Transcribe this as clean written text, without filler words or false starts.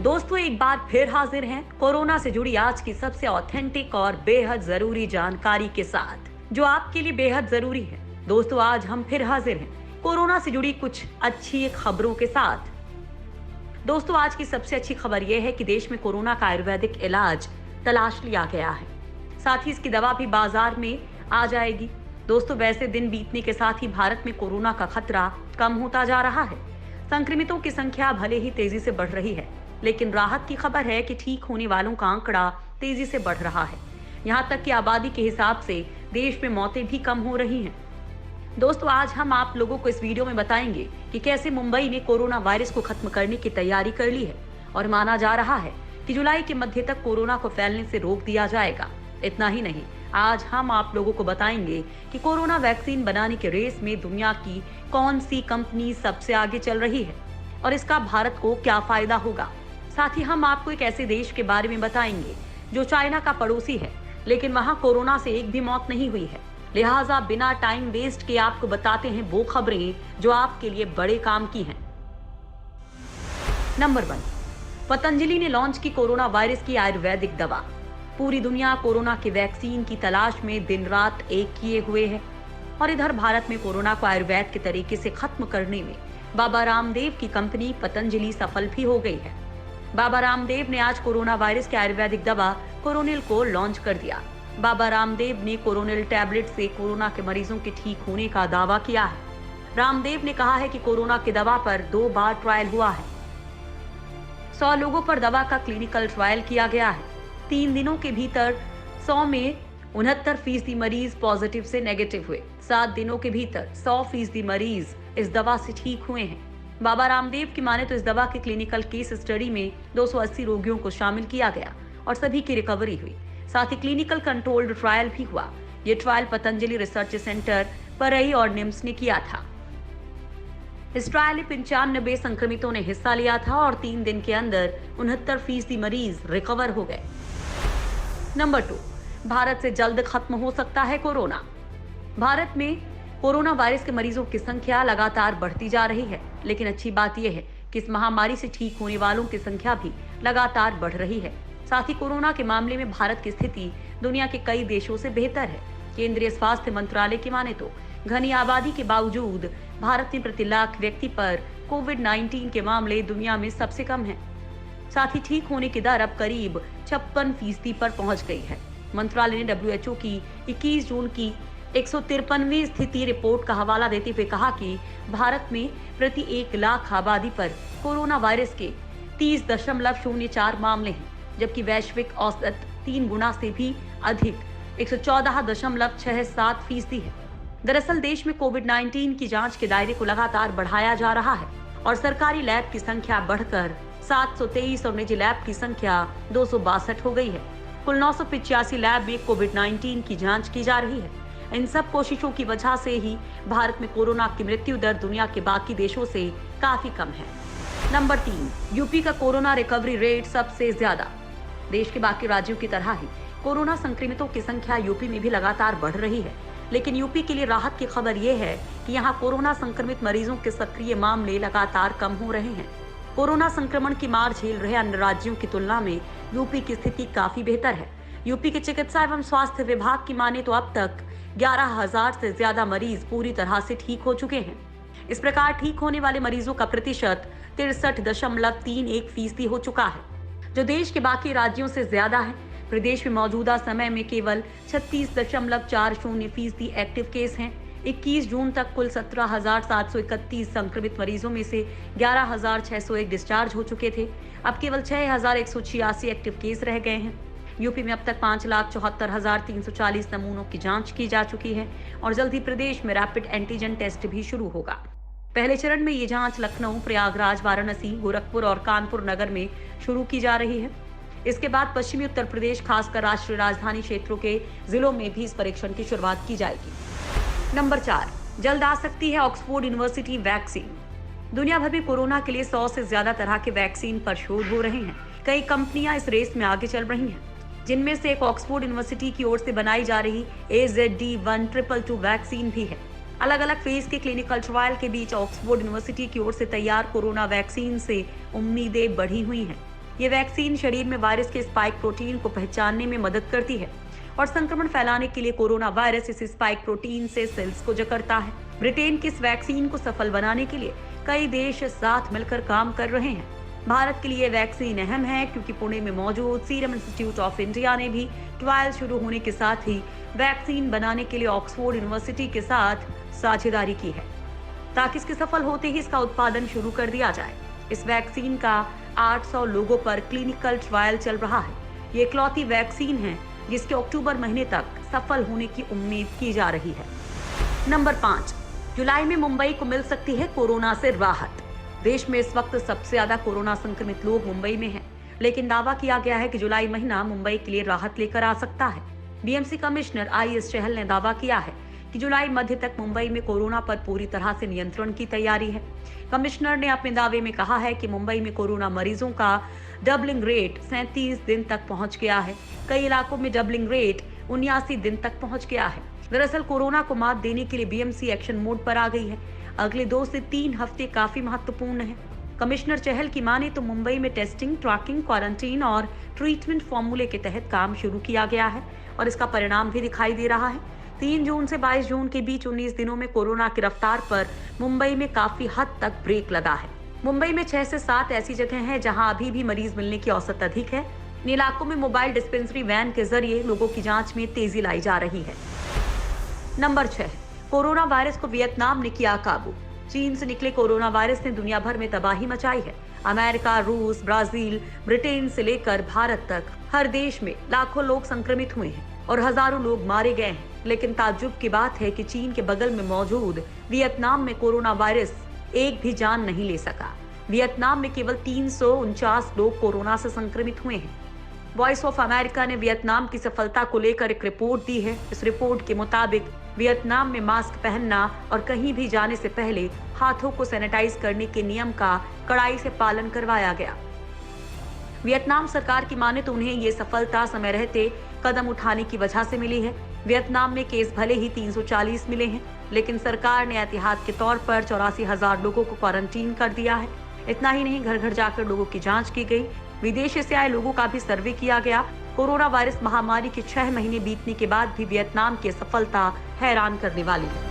दोस्तों एक बार फिर हाजिर हैं कोरोना से जुड़ी आज की सबसे ऑथेंटिक और बेहद जरूरी जानकारी के साथ, जो आपके लिए बेहद जरूरी है। दोस्तों आज हम फिर हाजिर हैं कोरोना से जुड़ी कुछ अच्छी खबरों के साथ। दोस्तों आज की सबसे अच्छी खबर यह है कि देश में कोरोना का आयुर्वेदिक इलाज तलाश लिया गया है, साथ ही इसकी दवा भी बाजार में आ जाएगी। दोस्तों वैसे दिन बीतने के साथ ही भारत में कोरोना का खतरा कम होता जा रहा है। संक्रमितों की संख्या भले ही तेजी से बढ़ रही है, लेकिन राहत की खबर है कि ठीक होने वालों का आंकड़ा तेजी से बढ़ रहा है। यहाँ तक कि आबादी के हिसाब से देश में मौतें भी कम हो रही हैं। दोस्तों आज हम आप लोगों को इस वीडियो में बताएंगे कि कैसे मुंबई ने कोरोना वायरस को खत्म करने की तैयारी कर ली है और माना जा रहा है कि जुलाई के मध्य तक कोरोना को फैलने से रोक दिया जाएगा। इतना ही नहीं, आज हम आप लोगों को बताएंगे कि कोरोना वैक्सीन बनाने के रेस में दुनिया की कौन सी कंपनी सबसे आगे चल रही है और इसका भारत को क्या फायदा होगा। साथ ही हम आपको एक ऐसे देश के बारे में बताएंगे जो चाइना का पड़ोसी है, लेकिन वहां कोरोना से एक भी मौत नहीं हुई है। लिहाजा बिना टाइम वेस्ट किए आपको बताते हैं वो खबरें जो आपके लिए बड़े काम की हैं। नंबर 1, पतंजलि ने लॉन्च की कोरोना वायरस की आयुर्वेदिक दवा। पूरी दुनिया कोरोना की वैक्सीन की तलाश में दिन रात एक किए हुए है और इधर भारत में कोरोना को आयुर्वेद के तरीके से खत्म करने में बाबा रामदेव की कंपनी पतंजलि सफल भी हो गई है। बाबा रामदेव ने आज कोरोना वायरस की आयुर्वेदिक दवा कोरोनिल को लॉन्च कर दिया। बाबा रामदेव ने कोरोनिल टैबलेट से कोरोना के मरीजों के ठीक होने का दावा किया है। रामदेव ने कहा है कि कोरोना की दवा पर 2 बार ट्रायल हुआ है। 100 लोगों पर दवा का क्लिनिकल ट्रायल किया गया है। 3 दिनों के भीतर 100 में 69% मरीज पॉजिटिव से नेगेटिव हुए। 7 दिनों के भीतर 100% मरीज इस दवा से ठीक हुए हैं। बाबा रामदेव की माने तो इस दवा के क्लिनिकल केस स्टडी में 280 रोगियों को शामिल किया गया और सभी की रिकवरी हुई। साथ ही क्लिनिकल कंट्रोल्ड ट्रायल भी हुआ। ये ट्रायल पतंजलि रिसर्च सेंटर परई और निम्स ने किया था। इस ट्रायल में 95 संक्रमितों ने हिस्सा लिया था और 3 दिन के अंदर 69% मरीज रिकवर हो गए। नंबर 2, भारत से जल्द खत्म हो सकता है कोरोना। भारत में कोरोना वायरस के मरीजों की संख्या लगातार बढ़ती जा रही है, लेकिन अच्छी बात यह है कि इस महामारी से ठीक होने वालों की संख्या भी लगातार बढ़ रही है। साथ ही कोरोना के मामले में भारत की स्थिति दुनिया के कई देशों से बेहतर है। केंद्रीय स्वास्थ्य मंत्रालय की माने तो घनी आबादी के बावजूद भारत में प्रति लाख व्यक्ति पर कोविड-19 के मामले दुनिया में सबसे कम है। साथ ही ठीक होने की दर अब करीब 56% पर पहुंच गई है। मंत्रालय ने WHO की 21 जून की 153वीं स्थिति रिपोर्ट का हवाला देते हुए कहा कि भारत में प्रति 1 लाख आबादी पर कोरोना वायरस के 30.04 मामले हैं, जबकि वैश्विक औसत 3 गुना से भी अधिक 114.67% है। दरअसल देश में कोविड-19 की जांच के दायरे को लगातार बढ़ाया जा रहा है और सरकारी लैब की संख्या बढ़कर 723 और निजी लैब की संख्या 262 हो गई है। कुल 985 लैब में कोविड-19 की जांच की जा रही है। इन सब कोशिशों की वजह से ही भारत में कोरोना की मृत्यु दर दुनिया के बाकी देशों से काफी कम है। नंबर 3, यूपी का कोरोना रिकवरी रेट सबसे ज्यादा। देश के बाकी राज्यों की तरह ही कोरोना संक्रमितों की संख्या यूपी में भी लगातार बढ़ रही है, लेकिन यूपी के लिए राहत की खबर ये है कि यहाँ कोरोना संक्रमित मरीजों के सक्रिय मामले लगातार कम हो रहे हैं। कोरोना संक्रमण की मार झेल रहे अन्य राज्यों की तुलना में यूपी की स्थिति काफी बेहतर है। यूपी के चिकित्सा एवं स्वास्थ्य विभाग की माने तो अब तक 11,000 से ज्यादा मरीज पूरी तरह से ठीक हो चुके हैं। इस प्रकार ठीक होने वाले मरीजों का प्रतिशत 63.31% हो चुका है, जो देश के बाकी राज्यों से ज्यादा है। प्रदेश में मौजूदा समय में केवल 36.40% एक्टिव केस हैं। 21 जून तक कुल 17,731 संक्रमित मरीजों में से 11,601 डिस्चार्ज हो चुके थे। अब केवल 6,186 एक्टिव केस रह गए हैं। यूपी में अब तक 5,74,340 नमूनों की जांच की जा चुकी है और जल्द ही प्रदेश में रैपिड एंटीजन टेस्ट भी शुरू होगा। पहले चरण में ये जांच लखनऊ, प्रयागराज, वाराणसी, गोरखपुर और कानपुर नगर में शुरू की जा रही है। इसके बाद पश्चिमी उत्तर प्रदेश, खासकर राष्ट्रीय राजधानी क्षेत्रों के जिलों में भी इस परीक्षण की शुरुआत की जाएगी। नंबर 4, जल्द आ सकती है ऑक्सफोर्ड यूनिवर्सिटी वैक्सीन। दुनिया भर में कोरोना के लिए 100 से ज्यादा तरह के वैक्सीन पर शोध हो रहे हैं। कई कंपनियां इस रेस में आगे चल रही हैं, जिनमें से एक ऑक्सफोर्ड यूनिवर्सिटी की ओर से बनाई जा रही AZD1222 वैक्सीन भी है। अलग अलग फेज के क्लिनिकल ट्रायल के बीच ऑक्सफोर्ड यूनिवर्सिटी की ओर से तैयार कोरोना वैक्सीन से उम्मीदें बढ़ी हुई हैं। ये वैक्सीन शरीर में वायरस के स्पाइक प्रोटीन को पहचानने में मदद करती है और संक्रमण फैलाने के लिए कोरोना वायरस इस स्पाइक प्रोटीन से सेल्स को जकड़ता है। ब्रिटेन की इस वैक्सीन को सफल बनाने के लिए कई देश साथ मिलकर काम कर रहे हैं। भारत के लिए वैक्सीन अहम है क्योंकि पुणे में मौजूद सीरम इंस्टीट्यूट ऑफ इंडिया ने भी ट्रायल शुरू होने के साथ ही वैक्सीन बनाने के लिए ऑक्सफोर्ड यूनिवर्सिटी के साथ साझेदारी की है ताकि इसके सफल होते ही इसका उत्पादन शुरू कर दिया जाए। इस वैक्सीन का 800 लोगों पर क्लिनिकल ट्रायल चल रहा है। ये इकलौती वैक्सीन है जिसके अक्टूबर महीने तक सफल होने की उम्मीद की जा रही है। नंबर 5, जुलाई में मुंबई को मिल सकती है कोरोना से राहत। देश में इस वक्त सबसे ज्यादा कोरोना संक्रमित लोग मुंबई में हैं, लेकिन दावा किया गया है कि जुलाई महीना मुंबई के लिए राहत लेकर आ सकता है। बीएमसी कमिश्नर IS चहल ने दावा किया है कि जुलाई मध्य तक मुंबई में कोरोना पर पूरी तरह से नियंत्रण की तैयारी है। कमिश्नर ने अपने दावे में कहा है कि मुंबई में कोरोना मरीजों का डबलिंग रेट 37 दिन तक पहुंच गया है। कई इलाकों में डबलिंग रेट 79 दिन तक पहुंच गया है। दरअसल कोरोना को मात देने के लिए बीएमसी एक्शन मोड पर आ गई है। अगले 2 से 3 हफ्ते काफी महत्वपूर्ण है। कमिश्नर चहल की माने तो मुंबई में टेस्टिंग, ट्रैकिंग, क्वारंटीन और ट्रीटमेंट फॉर्मूले के तहत काम शुरू किया गया है और इसका परिणाम भी दिखाई दे रहा है। 3 जून से 22 जून के बीच 19 दिनों में कोरोना की रफ्तार पर मुंबई में काफी हद तक ब्रेक लगा है। मुंबई में 6 से 7 ऐसी जगह हैं जहां अभी भी मरीज मिलने की औसत अधिक है। इन इलाकों में मोबाइल डिस्पेंसरी वैन के जरिए लोगों की जांच में तेजी लाई जा रही है। नंबर 6, कोरोना वायरस को वियतनाम ने किया काबू। चीन से निकले कोरोना वायरस ने दुनिया भर में तबाही मचाई है। अमेरिका, रूस, ब्राजील, ब्रिटेन से लेकर भारत तक हर देश में लाखों लोग संक्रमित हुए हैं और हजारों लोग मारे गए हैं। लेकिन ताज्जुब की बात है कि चीन के बगल में मौजूद वियतनाम में कोरोना वायरस एक भी जान नहीं ले सका। वियतनाम में केवल 349 लोग कोरोना से संक्रमित हुए हैं। वॉइस ऑफ अमेरिका ने वियतनाम की सफलता को लेकर एक रिपोर्ट दी है। इस रिपोर्ट के मुताबिक वियतनाम में मास्क पहनना और कहीं भी जाने से पहले हाथों को सैनिटाइज करने के नियम का कड़ाई से पालन करवाया गया। वियतनाम सरकार की माने तो उन्हें ये सफलता समय रहते कदम उठाने की वजह से मिली है। वियतनाम में केस भले ही 340 मिले हैं, लेकिन सरकार ने एहतियात के तौर पर 84,000 लोगों को क्वारंटीन कर दिया है। इतना ही नहीं, घर घर जाकर लोगों की जांच की गई। विदेश से आए लोगों का भी सर्वे किया गया। कोरोना वायरस महामारी के 6 महीने बीतने के बाद भी वियतनाम की सफलता हैरान करने वाली है।